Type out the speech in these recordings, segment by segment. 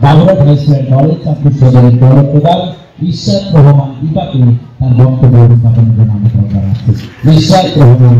বাবুরাট হাইস্কুলের দলের ছাত্র সদরের দল প্রধান ইশরাত রহমান দীপাকে তার বক্তব্য উপস্থাপনের জন্য আমন্ত্রণ জানাচ্ছি। ইশরাত রহমান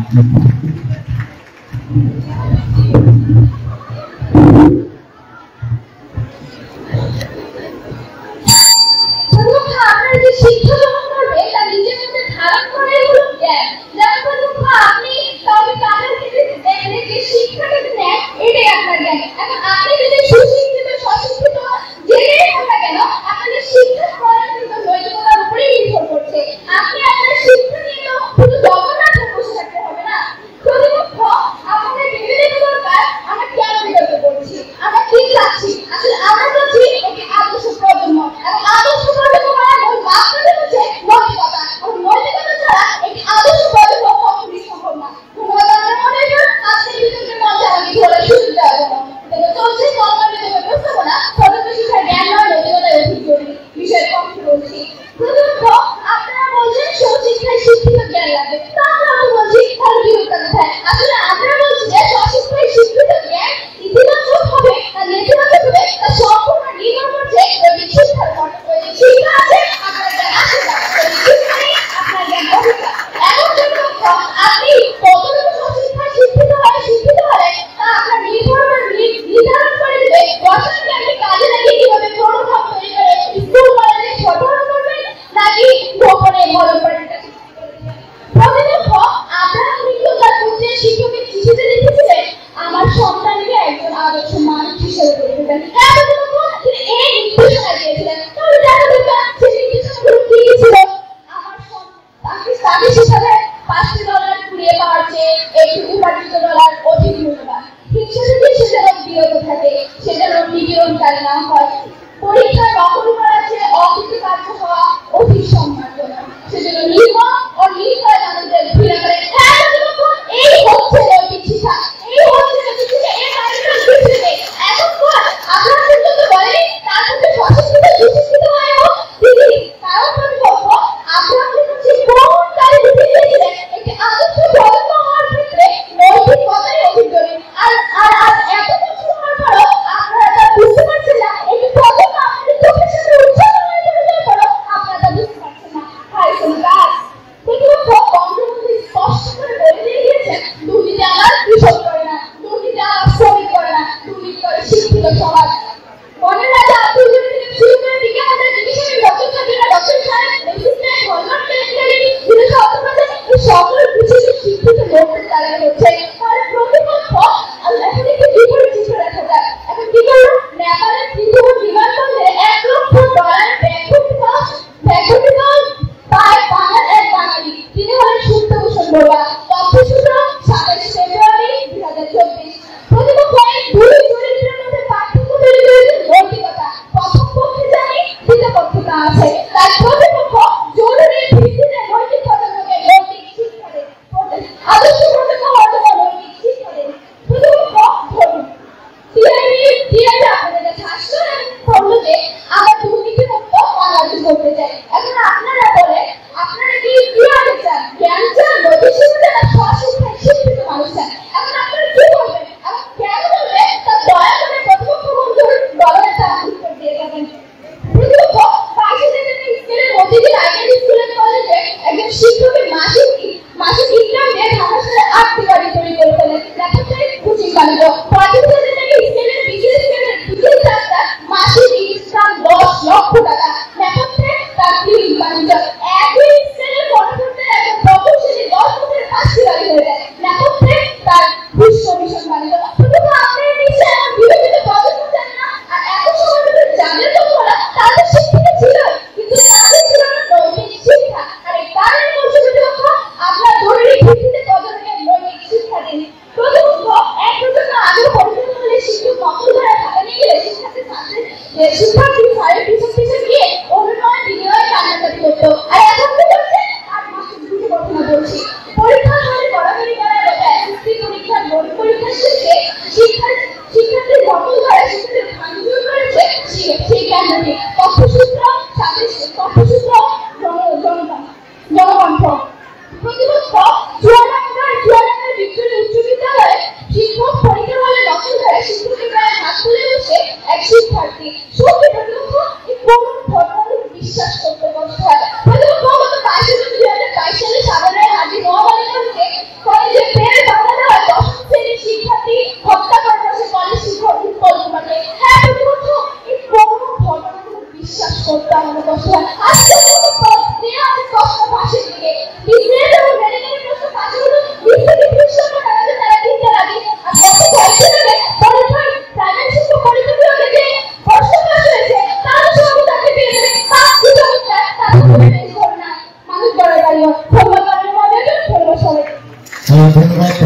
শিক্ষক পরীক্ষা হলে দশম ধারে শিক্ষকের গায়ে হাত তুলে এক শিক্ষার্থী সত্যি কথা এই করুণ ঘটনাকে বিশ্বাস করতে কষ্ট হয়। প্রথমত 22 সালে সাভারের হাজী নোয়াব আলী কলেজে প্রেমে বাধা দেওয়ায় 10ম শ্রেণীর শিক্ষার্থী হত্যা করে বসে কলেজ শিক্ষক উৎপল কুমারকে। হ্যাঁ প্রথমত এই করুণ ঘটনাকে বিশ্বাস করতে আমাদের কষ্ট হয়। আজকে পথ নিয়ে আছে প্রশ্ন ফাঁসির দিকে বিজনেস এবং মেডিকেলের প্রশ্ন ফাঁসি হলো 20 থেকে 30 লক্ষ টাকা তারা কিনতে লাগে। আর গত কয়েকদিন আগে পরীক্ষায় প্রাইমারি শিক্ষক পরীক্ষা বিভাগে যে প্রশ্ন ফাঁস হয়েছে তার সঙ্গে তাকে পেয়ে যাবে তা দুজন তার মানুষ বড় দাঁড়িয়ে ধন্যবাদ সবাই। ধন্যবাদ।